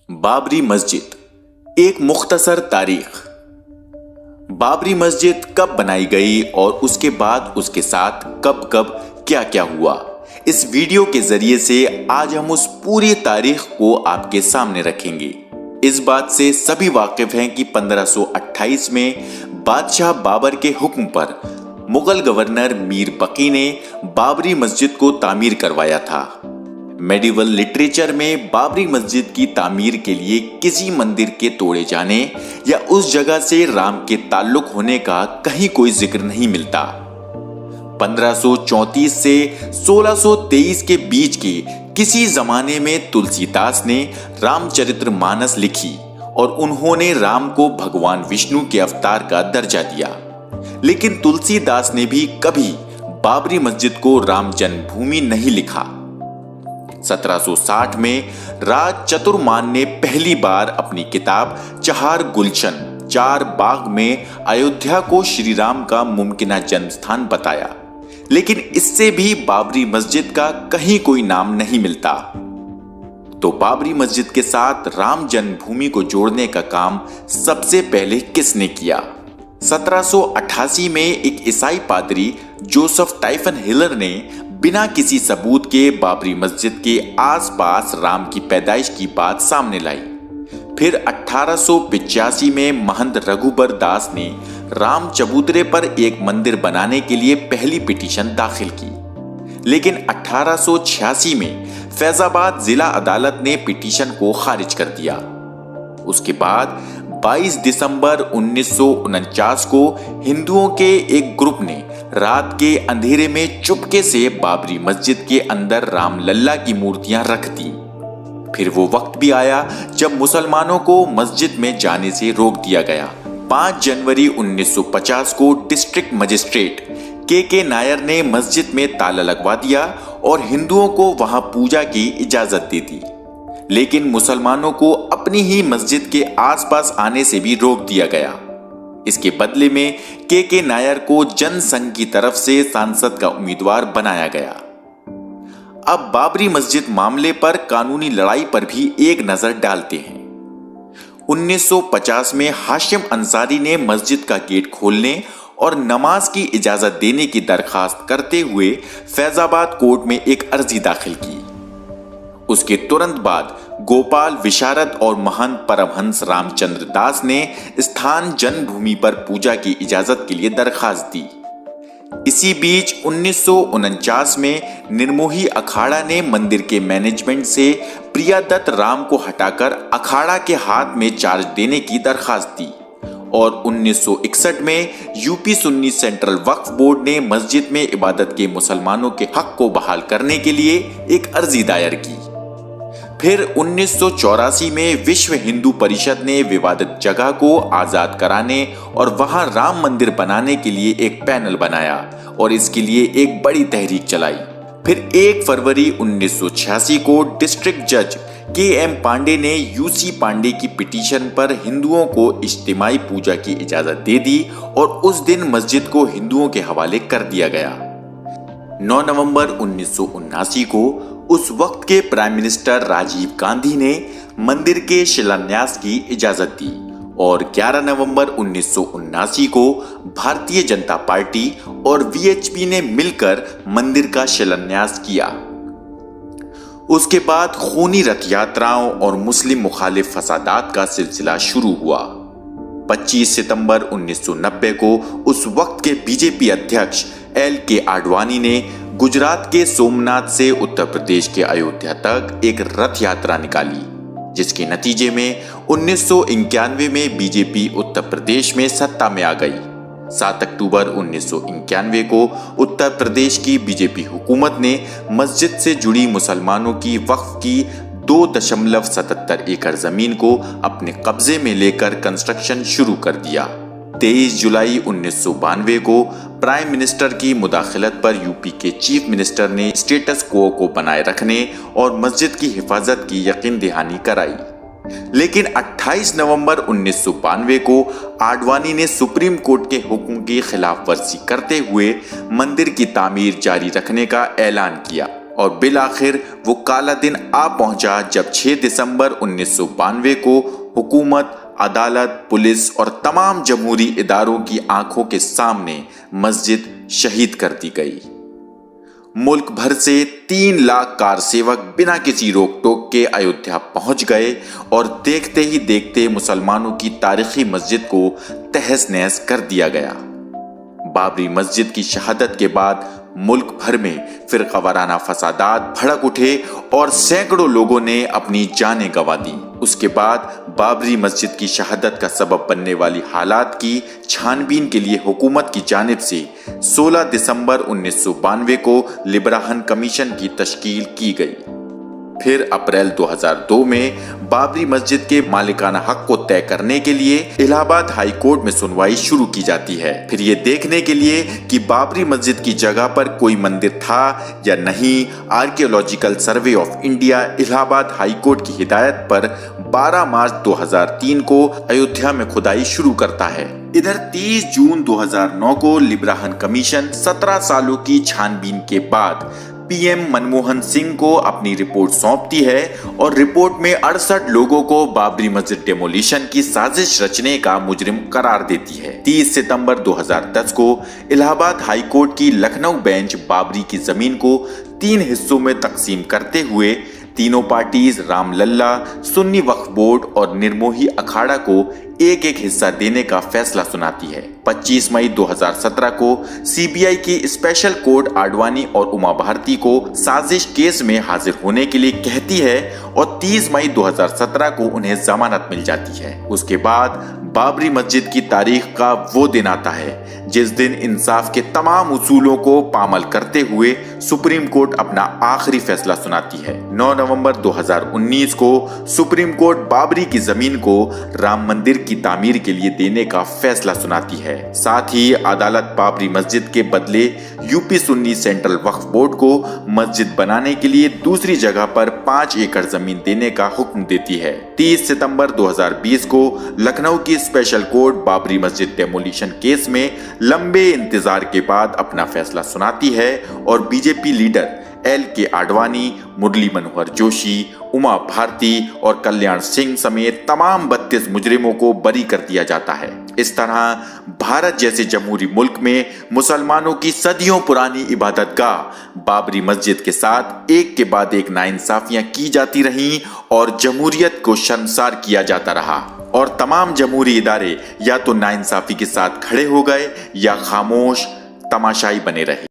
बाबरी मस्जिद एक मुख्तसर तारीख। बाबरी मस्जिद कब बनाई गई और उसके बाद उसके साथ कब कब क्या क्या हुआ, इस वीडियो के जरिए से आज हम उस पूरी तारीख को आपके सामने रखेंगे। इस बात से सभी वाकिफ हैं कि 1528 में बादशाह बाबर के हुक्म पर मुगल गवर्नर मीर बकी ने बाबरी मस्जिद को तामीर करवाया था। मेडिवल लिटरेचर में बाबरी मस्जिद की तामीर के लिए किसी मंदिर के तोड़े जाने या उस जगह से राम के ताल्लुक होने का कहीं कोई जिक्र नहीं मिलता। 1534 से 1623 के बीच के किसी जमाने में तुलसीदास ने रामचरितमानस लिखी और उन्होंने राम को भगवान विष्णु के अवतार का दर्जा दिया। लेकिन तुलसीदास ने भी कभी बाबरी मस्जिद को राम जन्मभूमि नहीं लिखा। 1760 में राज चतुर्मान ने पहली बार अपनी किताब चहार गुलशन चार बाग में अयोध्या को श्री राम का मुमकिना जन्म स्थान बताया, लेकिन इससे भी बाबरी मस्जिद का कहीं कोई नाम नहीं मिलता। तो बाबरी मस्जिद के साथ राम जन्मभूमि को जोड़ने का काम सबसे पहले किसने किया? 1788 में एक ईसाई पादरी जोसेफ टाइफन हिलर ने बिना किसी सबूत के बाबरी मस्जिद के आसपास राम की पैदाइश की बात सामने लाई। फिर 1885 में महंत रघुबर दास ने राम चबूतरे पर एक मंदिर बनाने के लिए पहली पिटीशन दाखिल की, लेकिन 1886 में फैजाबाद जिला अदालत ने पिटीशन को खारिज कर दिया। उसके बाद 22 दिसंबर 1949 को हिंदुओं के एक ग्रुप ने रात के अंधेरे में चुपके से बाबरी मस्जिद के अंदर राम लल्ला की मूर्तियां रख दी। फिर वो वक्त भी आया जब मुसलमानों को मस्जिद में जाने से रोक दिया गया। 5 जनवरी 1950 को डिस्ट्रिक्ट मजिस्ट्रेट के नायर ने मस्जिद में ताला लगवा दिया और हिंदुओं को वहां पूजा की इजाजत दे दी, लेकिन मुसलमानों को अपनी ही मस्जिद के आसपास आने से भी रोक दिया गया। इसके बदले में के नायर को जनसंघ की तरफ से सांसद का उम्मीदवार बनाया गया। अब बाबरी मस्जिद मामले पर कानूनी लड़ाई पर भी एक नजर डालते हैं। 1950 में हाशिम अंसारी ने मस्जिद का गेट खोलने और नमाज की इजाजत देने की दरखास्त करते हुए फैजाबाद कोर्ट में एक अर्जी दाखिल की। उसके तुरंत बाद गोपाल विशारद और महंत परमहंस रामचंद्र दास ने स्थान जन्मभूमि पर पूजा की इजाजत के लिए दरखास्त दी। इसी बीच 1949 में निर्मोही अखाड़ा ने मंदिर के मैनेजमेंट से प्रिया दत्त राम को हटाकर अखाड़ा के हाथ में चार्ज देने की दरखास्त दी और 1961 में यूपी सुन्नी सेंट्रल वक्फ बोर्ड ने मस्जिद में इबादत के मुसलमानों के हक को बहाल करने के लिए एक अर्जी दायर की। फिर 1984 में विश्व हिंदू परिषद ने विवादित जगह को आजाद कराने और वहां राम मंदिर बनाने के लिए एक पैनल बनाया और इसके लिए एक बड़ी तहरीक चलाई। फिर 1 फरवरी 1986 को डिस्ट्रिक्ट जज के.एम. पांडे ने यूसी पांडे की पिटीशन पर हिंदुओं को इज्तिमाई पूजा की इजाजत दे दी और उस दिन मस्जिद को हिंदुओं के हवाले कर दिया गया। 9 नवंबर 1979 को उस वक्त के प्राइम मिनिस्टर राजीव गांधी ने मंदिर के शिलान्यास की इजाजत दी और 11 नवंबर 1979 को भारतीय जनता पार्टी और वीएचपी ने मिलकर मंदिर का शिलान्यास किया। उसके बाद खूनी रथ यात्राओं और मुस्लिम मुखालिफ फसादात का सिलसिला शुरू हुआ। 25 सितंबर 1990 को उस वक्त के बीजेपी अध्यक्ष LK आडवाणी ने गुजरात के सोमनाथ से उत्तर प्रदेश के अयोध्या तक एक रथ यात्रा निकाली, जिसके नतीजे में 1991 में बीजेपी उत्तर प्रदेश में सत्ता में आ गई। 7 अक्टूबर 1991 को उत्तर प्रदेश की बीजेपी हुकूमत ने मस्जिद से जुड़ी मुसलमानों की वक्फ की 2.77 एकड़ जमीन को अपने कब्जे में लेकर कंस्ट्रक्शन शुरू कर दिया। 23 जुलाई 1992 को प्राइम मिनिस्टर की मुदाखलत पर यूपी के चीफ मिनिस्टर ने स्टेटस क्वो को बनाए रखने और मस्जिद की हिफाजत की यकीन दहानी कराई। लेकिन 28 नवंबर 1992 को आडवाणी ने सुप्रीम कोर्ट के हुक्म की खिलाफ वर्जी करते हुए मंदिर की तामीर जारी रखने का ऐलान किया और बिल आखिर वो काला दिन आ पहुंचा जब 6 दिसंबर 1992 को हुकूमत, अदालत, पुलिस और तमाम जमहूरी इदारों की आंखों के सामने मस्जिद शहीद कर दी गई। मुल्क भर से 3 लाख कार सेवक बिना किसी रोक टोक के अयोध्या पहुंच गए और देखते ही देखते मुसलमानों की तारीखी मस्जिद को तहस नहस कर दिया गया। बाबरी मस्जिद की शहादत के बाद मुल्क भर में फिरकावाराना फसादात भड़क उठे और सैकड़ों लोगों ने अपनी जानें गंवा दी। उसके बाद बाबरी मस्जिद की शहादत का सबब बनने वाली हालात की छानबीन के लिए हुकूमत की जानिब से 16 दिसंबर 1992 को लिब्राहन कमीशन की तश्कील की गई। फिर अप्रैल 2002 में बाबरी मस्जिद के मालिकाना हक को तय करने के लिए इलाहाबाद हाई कोर्ट में सुनवाई शुरू की जाती है। फिर ये देखने के लिए कि बाबरी मस्जिद की जगह पर कोई मंदिर था या नहीं, archaeological survey of India Allahabad high court की हिदायत पर 12 मार्च 2003 को अयोध्या में खुदाई शुरू करता है। इधर 30 जून 2009 को लिब्राहन कमीशन 17 सालों की छानबीन के बाद पीएम मनमोहन सिंह को अपनी रिपोर्ट सौंपती है और रिपोर्ट में 68 लोगों को बाबरी मस्जिद डेमोलिशन की साजिश रचने का मुजरिम करार देती है। 30 सितंबर 2010 को इलाहाबाद हाई कोर्ट की लखनऊ बेंच बाबरी की जमीन को 3 हिस्सों में तकसीम करते हुए तीनों पार्टीज रामलल्ला, सुन्नी वक्फ बोर्ड और निर्मोही अखाड़ा को एक एक हिस्सा देने का फैसला सुनाती है। 25 मई 2017 को सीबीआई की स्पेशल कोर्ट आडवाणी और उमा भारती को साजिश केस में हाजिर होने के लिए कहती है और 30 मई 2017 को उन्हें जमानत मिल जाती है। उसके बाद बाबरी मस्जिद की तारीख का वो दिन आता है जिस दिन इंसाफ के तमाम उसूलों को पामाल करते हुए सुप्रीम कोर्ट अपना आखिरी फैसला सुनाती है। 9 नवंबर 2019 को सुप्रीम कोर्ट बाबरी की जमीन को राम मंदिर की तामीर के लिए देने का फैसला सुनाती है। साथ ही अदालत बाबरी मस्जिद के बदले यूपी सुन्नी सेंट्रल वक्फ बोर्ड को मस्जिद बनाने के लिए दूसरी जगह पर 5 एकड़ जमीन देने का हुक्म देती है। 30 सितंबर 2020 को लखनऊ की स्पेशल कोर्ट बाबरी मस्जिद डेमोलिशन केस में लंबे इंतजार के बाद अपना फैसला सुनाती है और BJP leader LK Advani, Murli Manohar Joshi, Uma Bharti और कल्याण सिंह समेत तमाम 32 मुजरिमों को बरी कर दिया जाता है। इस तरह भारत जैसे जमहूरी मुल्क में मुसलमानों की सदियों पुरानी इबादतगाह बाबरी मस्जिद के साथ एक के बाद एक नाइंसाफियां की जाती रहीं और जमहूरियत को शर्मसार किया जाता रहा और तमाम जमहूरी इदारे या तो नाइंसाफी के साथ खड़े हो गए या खामोश तमाशाई बने रहे।